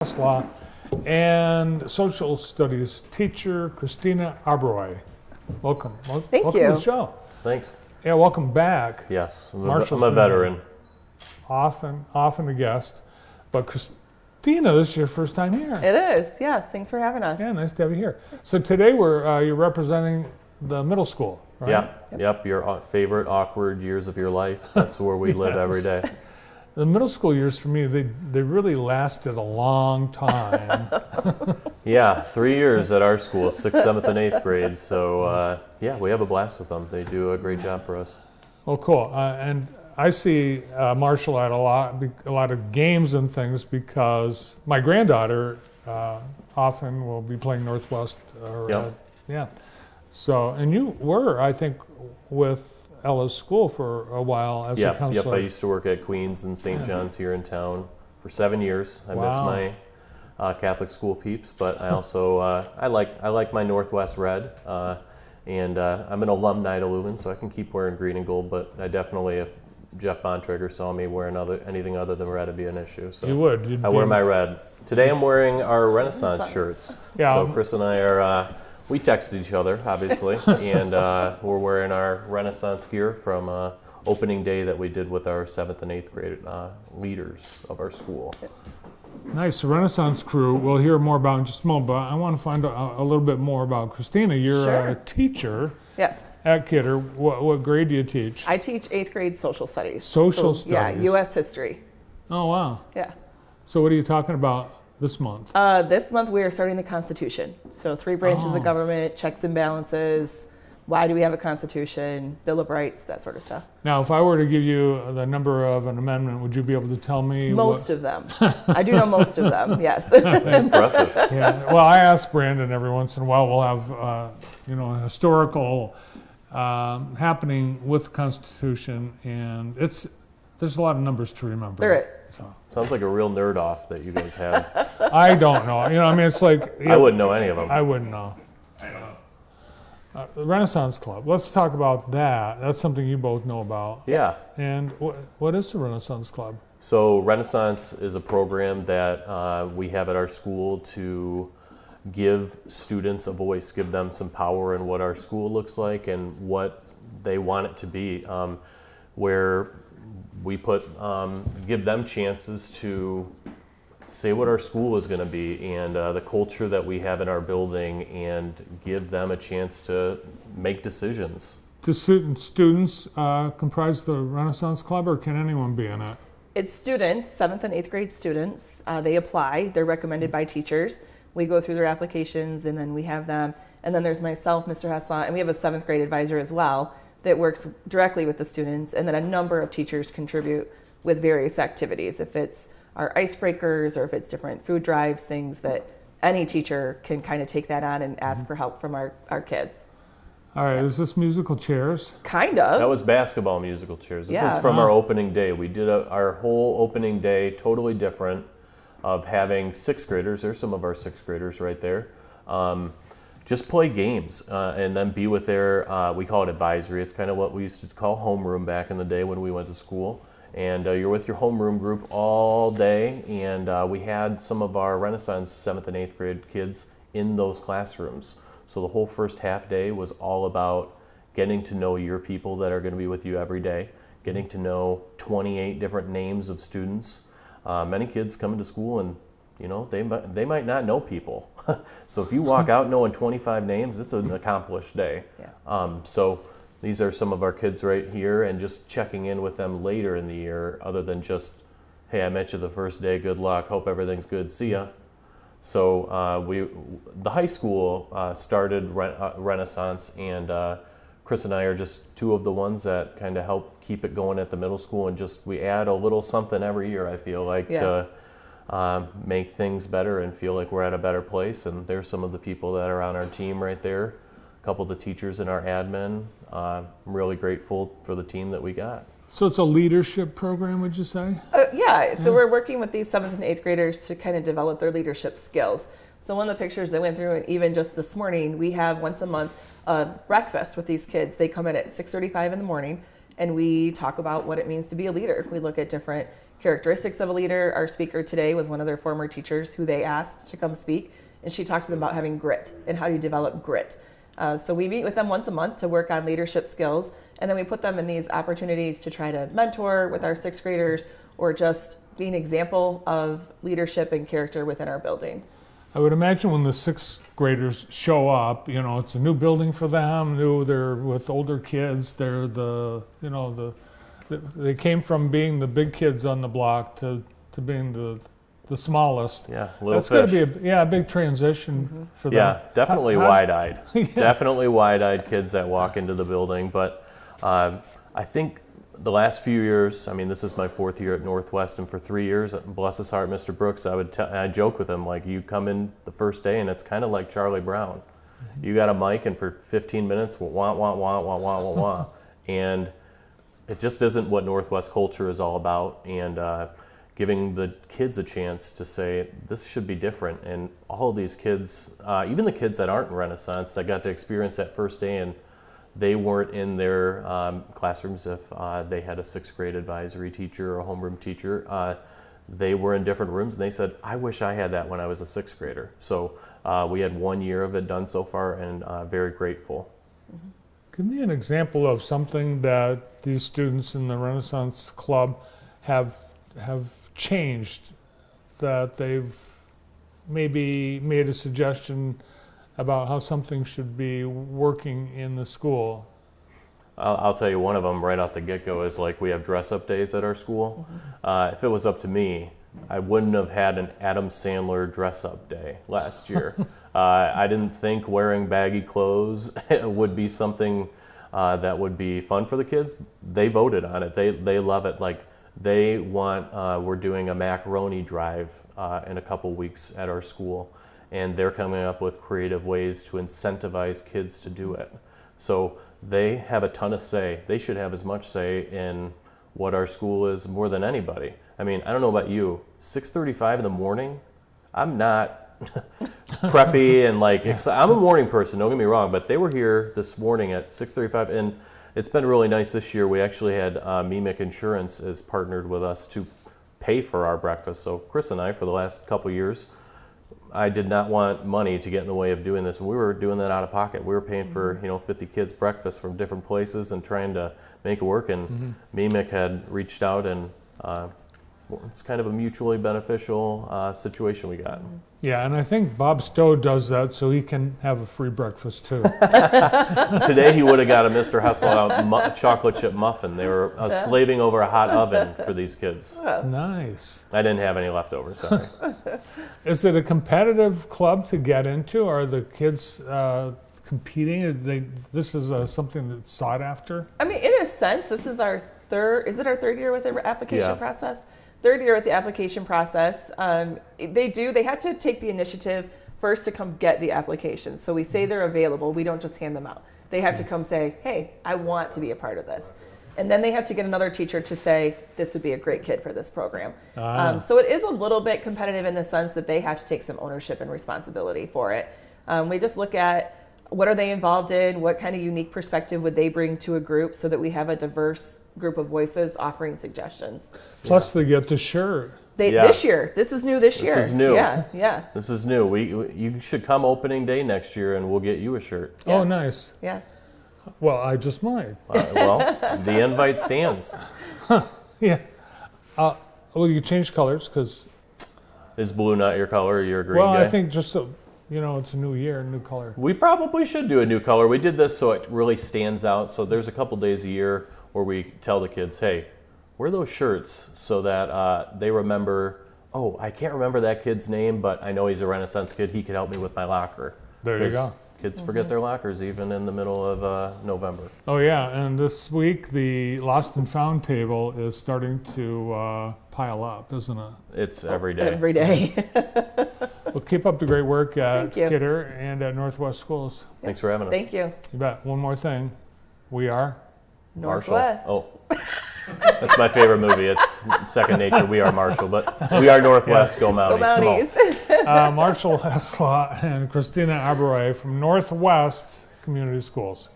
Law and social studies teacher Christina Arbroy. Welcome. Thank welcome you. to the show. Thanks. Yeah, welcome back. Yes, I'm Marshall's a veteran. Often a guest, but Christina, this is your first time here. It is, yes. Thanks for having us. Yeah, nice to have you here. So today you're representing the middle school, right? Yeah, yep. Your favorite awkward years of your life. That's where we live every day. The middle school years for me, they really lasted a long time. Yeah, 3 years at our school, 6th, 7th, and 8th grade. So yeah, we have a blast with them. They do a great job for us. Oh, cool. And I see Marshall at a lot of games and things because my granddaughter often will be playing Northwest. Yeah. So, and you were, I think, with Ella's school for a while as a counselor. Yep, I used to work at Queens and St. John's here in town for 7 years. I miss my Catholic school peeps, but I also I like my Northwest red, and I'm an alumni to Leuven, so I can keep wearing green and gold. But I definitely, if Jeff Bontrager saw me wearing anything other than red, it'd be an issue. So you would. I wear my red. Today I'm wearing our Renaissance shirts. Yeah. So Chris and I are. We texted each other, obviously, and we're wearing our Renaissance gear from opening day that we did with our 7th and 8th grade leaders of our school. Nice. The Renaissance crew we'll hear more about in just a moment, but I want to find out a little bit more about Christina. You're a teacher at Kidder. What grade do you teach? I teach 8th grade social studies. Social studies? Yeah, U.S. history. Oh, wow. Yeah. So what are you talking about this month? This month we are starting the Constitution. So 3 branches of government, checks and balances, why do we have a Constitution, Bill of Rights, that sort of stuff. Now, if I were to give you the number of an amendment, would you be able to tell me? Most of them. I do know most of them, yes. Impressive. Yeah. Well, I ask Brandon every once in a while. We'll have, a historical happening with the Constitution, and there's a lot of numbers to remember. There is. So. Sounds like a real nerd off that you guys have. I don't know. It's like... I wouldn't know any of them. I wouldn't know. The Renaissance Club. Let's talk about that. That's something you both know about. Yeah. And what is the Renaissance Club? So Renaissance is a program that we have at our school to give students a voice, give them some power in what our school looks like and what they want it to be, where we give them chances to say what our school is going to be and the culture that we have in our building and give them a chance to make decisions. Do students comprise the Renaissance Club, or can anyone be in it? It's students, 7th and 8th grade students. They apply. They're recommended by teachers. We go through their applications, and then we have them. And then there's myself, Mr. Hessla, and we have a 7th grade advisor as well that works directly with the students, and then a number of teachers contribute with various activities. If it's our icebreakers or if it's different food drives, things that any teacher can kind of take that on and ask for help from our kids. All right, is this musical chairs? Kind of. That was basketball musical chairs. This Yeah. is from our opening day. We did our whole opening day totally different of having 6th graders. There's some of our 6th graders right there. Just play games and then be with their, we call it advisory. It's kind of what we used to call homeroom back in the day when we went to school. And you're with your homeroom group all day. And we had some of our Renaissance 7th and 8th grade kids in those classrooms. So the whole first half day was all about getting to know your people that are going to be with you every day, getting to know 28 different names of students. Many kids come into school and they might not know people. So if you walk out knowing 25 names, it's an accomplished day. Yeah. So these are some of our kids right here, and just checking in with them later in the year, other than just, hey, I met you the first day, good luck, hope everything's good, see ya. So the high school started Renaissance, and Chris and I are just 2 of the ones that kind of help keep it going at the middle school, and we add a little something every year, I feel like, to make things better and feel like we're at a better place. And there's some of the people that are on our team right there, a couple of the teachers in our admin. I'm really grateful for the team that we got. So it's a leadership program, would you say? Yeah, so we're working with these 7th and 8th graders to kind of develop their leadership skills. So one of the pictures they went through, and even just this morning, we have once a month breakfast with these kids. They come in at 6:35 in the morning, and we talk about what it means to be a leader. We look at different characteristics of a leader. Our speaker today was one of their former teachers who they asked to come speak, and she talked to them about having grit and how do you develop grit. So we meet with them once a month to work on leadership skills, and then we put them in these opportunities to try to mentor with our sixth graders or just be an example of leadership and character within our building. I would imagine when the sixth graders show up, it's a new building for them. They're with older kids. They're they came from being the big kids on the block to being the smallest. Yeah, little That's fish. going to be a big transition for them. Yeah, definitely How- wide-eyed. Definitely wide-eyed kids that walk into the building. But I think the last few years, this is my 4th year at Northwest, and for 3 years, bless his heart, Mr. Brooks, I joke with him, like, you come in the first day and it's kind of like Charlie Brown. You got a mic and for 15 minutes, wah, wah, wah, wah, wah, wah, wah. And it just isn't what Northwest culture is all about. And giving the kids a chance to say, this should be different. And all of these kids, even the kids that aren't in Renaissance, that got to experience that first day, and they weren't in their classrooms if they had a 6th grade advisory teacher or a homeroom teacher. They were in different rooms, and they said, I wish I had that when I was a 6th grader. So we had 1 year of it done so far, and very grateful. Give me an example of something that these students in the Renaissance Club have changed, that they've maybe made a suggestion about how something should be working in the school. I'll tell you one of them right off the get-go is, like, we have dress-up days at our school. If it was up to me, I wouldn't have had an Adam Sandler dress-up day last year. I didn't think wearing baggy clothes would be something that would be fun for the kids. They voted on it. They love it. Like, they want, we're doing a macaroni drive in a couple weeks at our school, and they're coming up with creative ways to incentivize kids to do it. So they have a ton of say. They should have as much say in what our school is more than anybody. I don't know about you, 6:35 in the morning, I'm not preppy and like, I'm a morning person, don't get me wrong, but they were here this morning at 6:35, and it's been really nice this year. We actually had MEMIC Insurance has partnered with us to pay for our breakfast. So Chris and I, for the last couple of years, I did not want money to get in the way of doing this, and we were doing that out of pocket. We were paying for 50 kids breakfast from different places and trying to make it work. And MEMIC had reached out, and it's kind of a mutually beneficial situation we got. Yeah, and I think Bob Stowe does that so he can have a free breakfast too. Today he would have got a Mr. Hustle chocolate chip muffin. They were slaving over a hot oven for these kids. Nice. I didn't have any leftovers, sorry. Is it a competitive club to get into? Are the kids competing? This is something that's sought after? In a sense, this is our third year with the application process? Third year with the application process. They had to take the initiative first to come get the applications. So we say they're available. We don't just hand them out. They have to come say, hey, I want to be a part of this. And then they have to get another teacher to say, this would be a great kid for this program. So it is a little bit competitive in the sense that they have to take some ownership and responsibility for it. We just look at what are they involved in, what kind of unique perspective would they bring to a group so that we have a diverse group of voices offering suggestions. Plus they get the shirt. This year. This is new this year. This is new. Yeah. This is new. You should come opening day next year and we'll get you a shirt. Yeah. Oh, nice. Yeah. Well, I just might. Well, the invite stands. Yeah. Well, you change colors because... Is blue not your color? You're a green guy? I think just, it's a new year, new color. We probably should do a new color. We did this so it really stands out. So there's a couple days a year where we tell the kids, hey, wear those shirts so that they remember, oh, I can't remember that kid's name, but I know he's a Renaissance kid. He could help me with my locker. There you go. Kids forget their lockers even in the middle of November. Oh, yeah. And this week, the Lost and Found table is starting to pile up, isn't it? It's every day. Every day. Well, keep up the great work at Thank you. Kidder and at Northwest Schools. Thanks for having us. Thank you. You bet. One more thing. We are... Marshall. Northwest. Oh, that's my favorite movie. It's second nature. We are Marshall, but we are Northwest. Go Mounties. Go Mounties. Marshall Heslop and Christina Arboray from Northwest Community Schools.